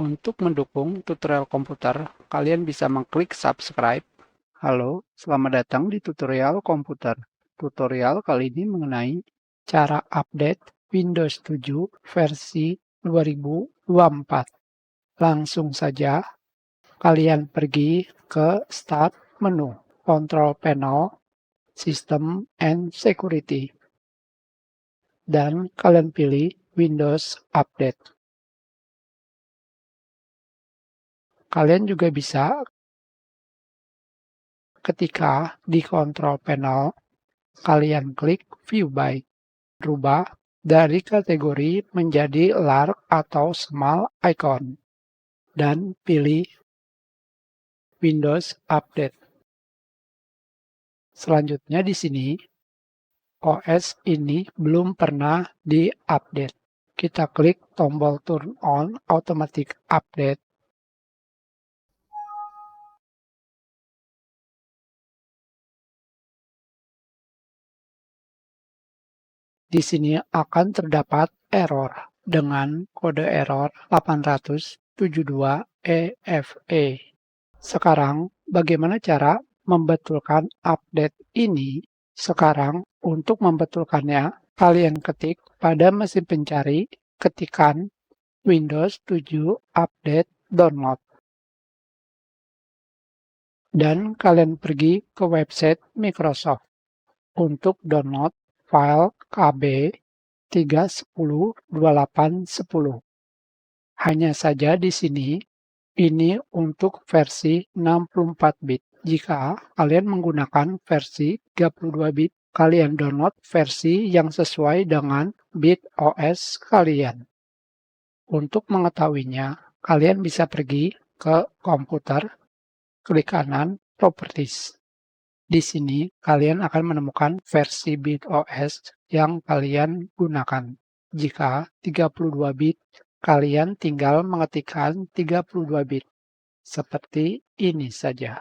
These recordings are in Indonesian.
Untuk mendukung tutorial komputer, kalian bisa mengklik subscribe. Halo, selamat datang di tutorial komputer. Tutorial kali ini mengenai cara update Windows 7 versi 2024. Langsung saja, kalian pergi ke Start menu, Control Panel, System and Security, dan kalian pilih Windows Update. Kalian juga bisa ketika di Control Panel, kalian klik View by, rubah dari kategori menjadi large atau small icon, dan pilih Windows Update. Selanjutnya di sini, OS ini belum pernah diupdate. Kita klik tombol Turn on Automatic Update. Di sini akan terdapat error dengan kode error 872 EFE. Sekarang, bagaimana cara membetulkan update ini? Sekarang, untuk membetulkannya, kalian ketik pada mesin pencari, ketikan Windows 7 Update Download. Dan kalian pergi ke website Microsoft untuk download file KB 3.10.28.10. Hanya saja di sini, ini untuk versi 64 bit. Jika kalian menggunakan versi 32 bit, kalian download versi yang sesuai dengan bit OS kalian. Untuk mengetahuinya, kalian bisa pergi ke komputer, klik kanan, Properties. Di sini, kalian akan menemukan versi bit OS yang kalian gunakan. Jika 32 bit, kalian tinggal mengetikkan 32 bit. Seperti ini saja.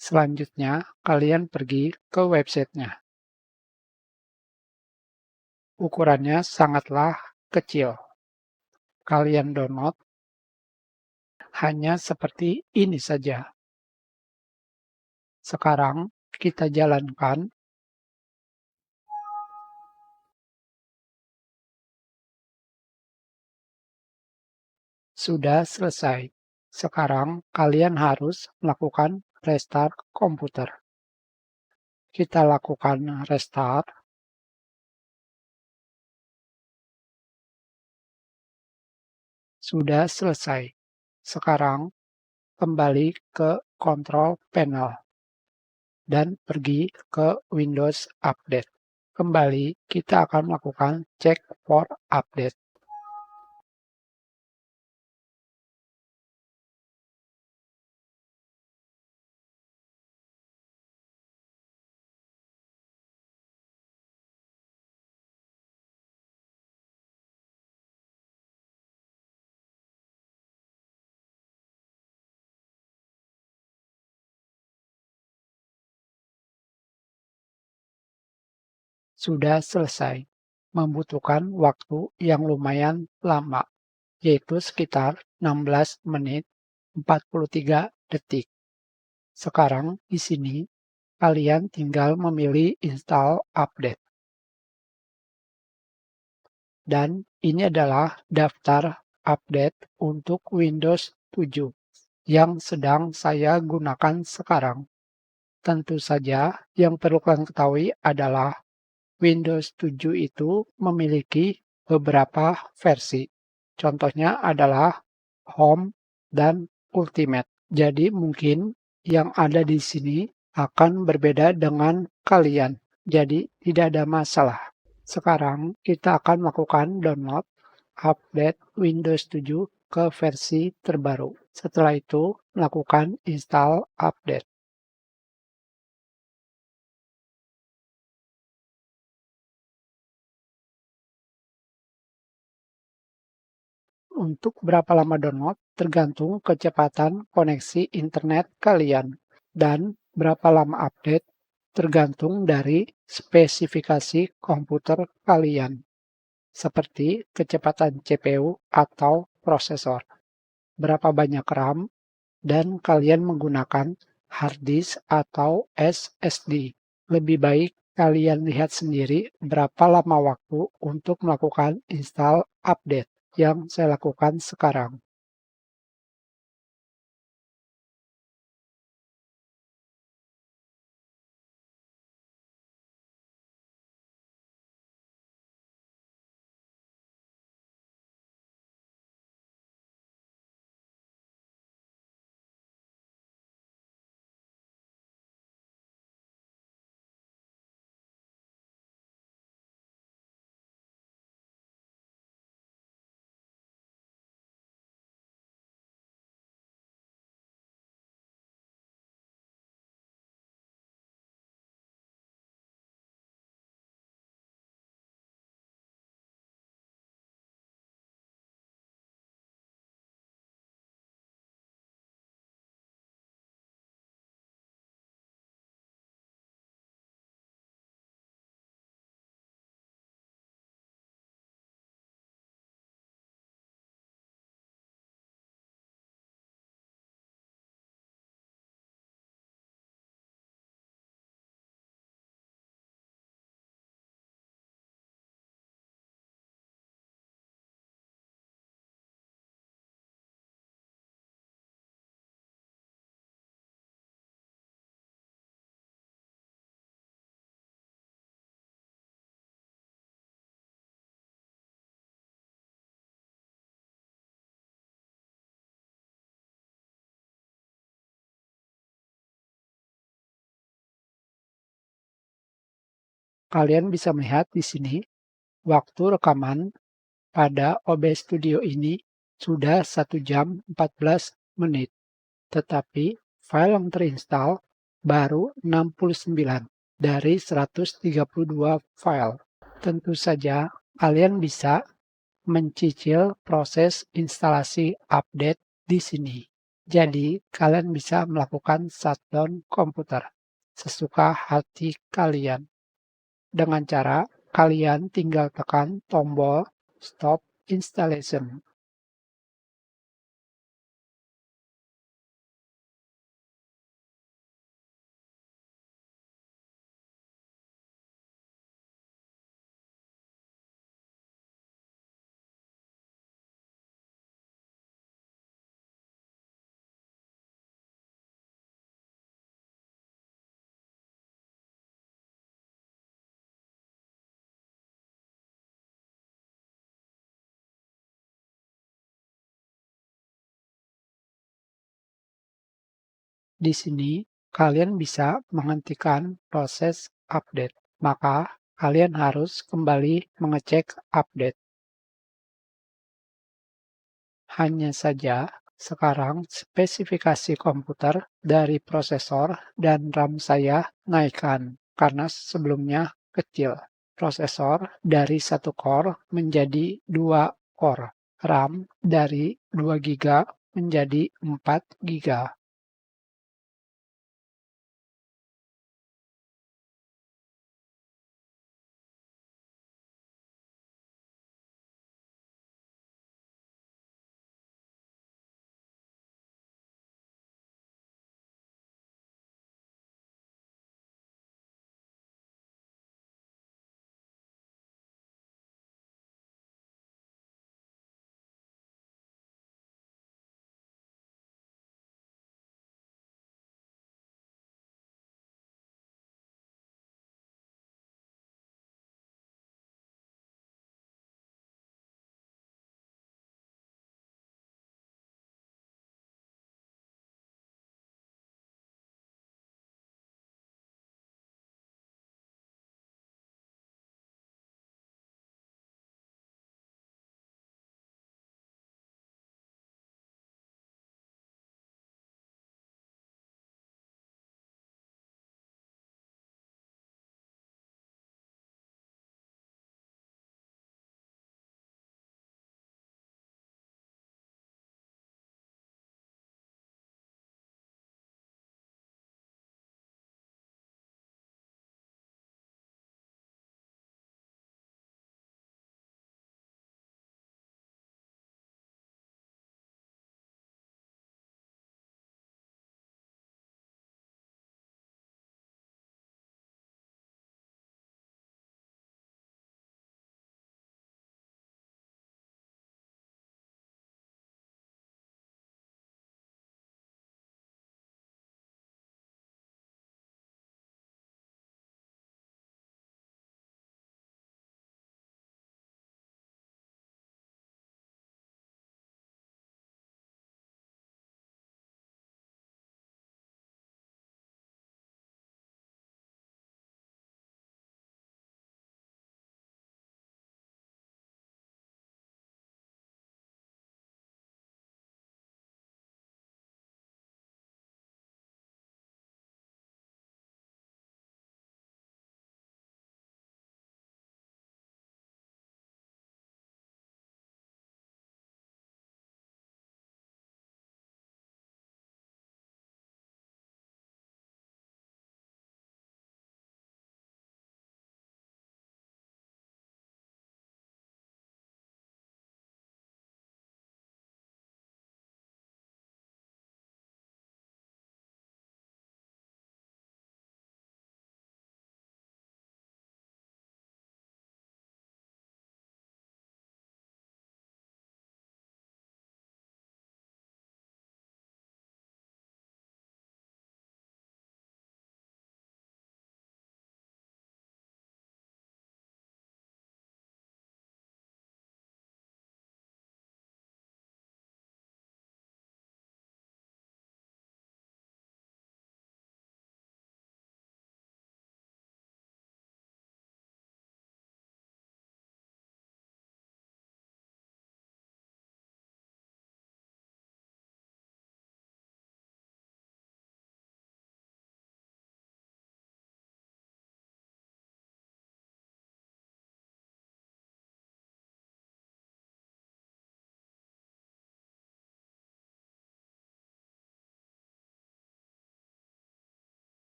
Selanjutnya, kalian pergi ke websitenya. Ukurannya sangatlah kecil. Kalian download hanya seperti ini saja. Sekarang kita jalankan. Sudah selesai. Sekarang kalian harus melakukan restart komputer. Kita lakukan restart. Sudah selesai. Sekarang kembali ke Control Panel dan pergi ke Windows Update. Kembali, kita akan melakukan check for update. Sudah selesai. Membutuhkan waktu yang lumayan lama, yaitu sekitar 16 menit 43 detik. Sekarang di sini, kalian tinggal memilih install update. Dan ini adalah daftar update untuk Windows 7 yang sedang saya gunakan sekarang. Tentu saja yang perlu kalian ketahui adalah Windows 7 itu memiliki beberapa versi. Contohnya adalah Home dan Ultimate. Jadi mungkin yang ada di sini akan berbeda dengan kalian. Jadi tidak ada masalah. Sekarang kita akan melakukan download update Windows 7 ke versi terbaru. Setelah itu, lakukan install update. Untuk berapa lama download tergantung kecepatan koneksi internet kalian. Dan berapa lama update tergantung dari spesifikasi komputer kalian. seperti kecepatan CPU atau prosesor, berapa banyak RAM, dan kalian menggunakan hard disk atau SSD. Lebih baik kalian lihat sendiri berapa lama waktu untuk melakukan install update yang saya lakukan sekarang. Kalian bisa melihat di sini waktu rekaman pada OBS Studio ini sudah 1 jam 14 menit, tetapi file yang terinstall baru 69 dari 132 file. Tentu saja kalian bisa mencicil proses instalasi update di sini. Jadi, kalian bisa melakukan shutdown komputer sesuka hati kalian. Dengan cara kalian tinggal tekan tombol Stop Installation. Di sini, kalian bisa menghentikan proses update. Maka, kalian harus kembali mengecek update. Hanya saja, sekarang spesifikasi komputer dari prosesor dan RAM saya naikkan, karena sebelumnya kecil. Prosesor dari 1 core menjadi 2 core. RAM dari 2 GB menjadi 4 GB.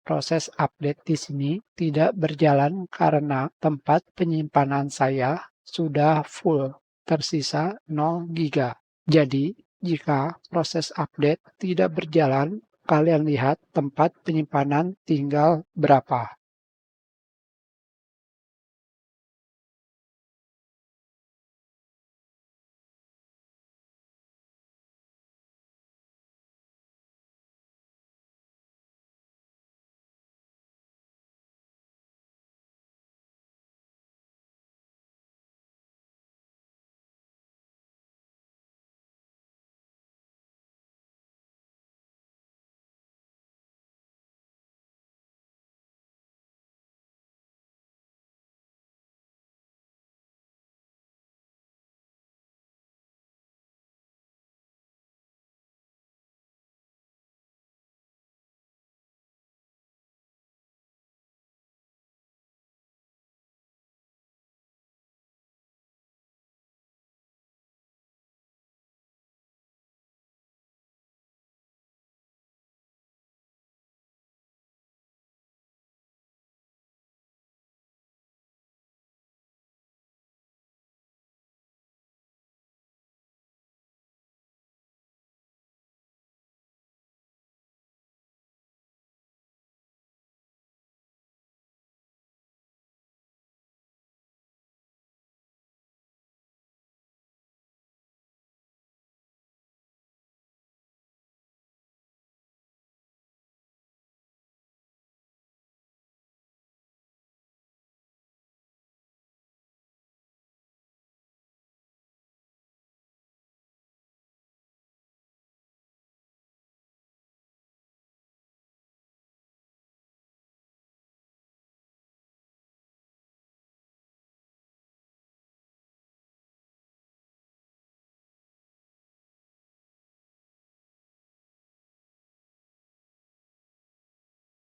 proses update di sini tidak berjalan karena tempat penyimpanan saya sudah full, tersisa 0 giga. Jadi, jika proses update tidak berjalan, kalian lihat tempat penyimpanan tinggal berapa.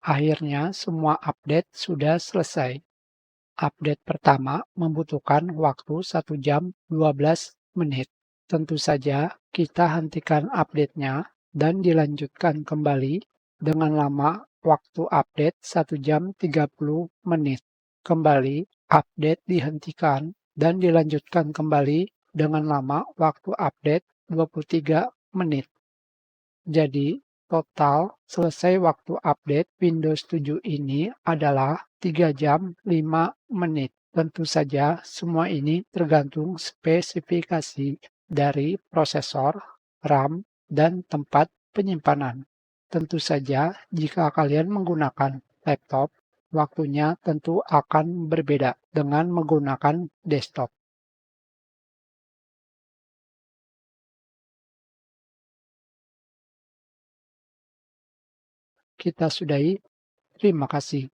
Akhirnya semua update sudah selesai. Update pertama membutuhkan waktu 1 jam 12 menit. Tentu saja kita hentikan update-nya dan dilanjutkan kembali dengan lama waktu update 1 jam 30 menit. Kembali update dihentikan dan dilanjutkan kembali dengan lama waktu update 23 menit. Jadi, total selesai waktu update Windows 7 ini adalah 3 jam 5 menit. Tentu saja semua ini tergantung spesifikasi dari prosesor, RAM, dan tempat penyimpanan. Tentu saja jika kalian menggunakan laptop, waktunya tentu akan berbeda dengan menggunakan desktop. Kita sudahi. Terima kasih.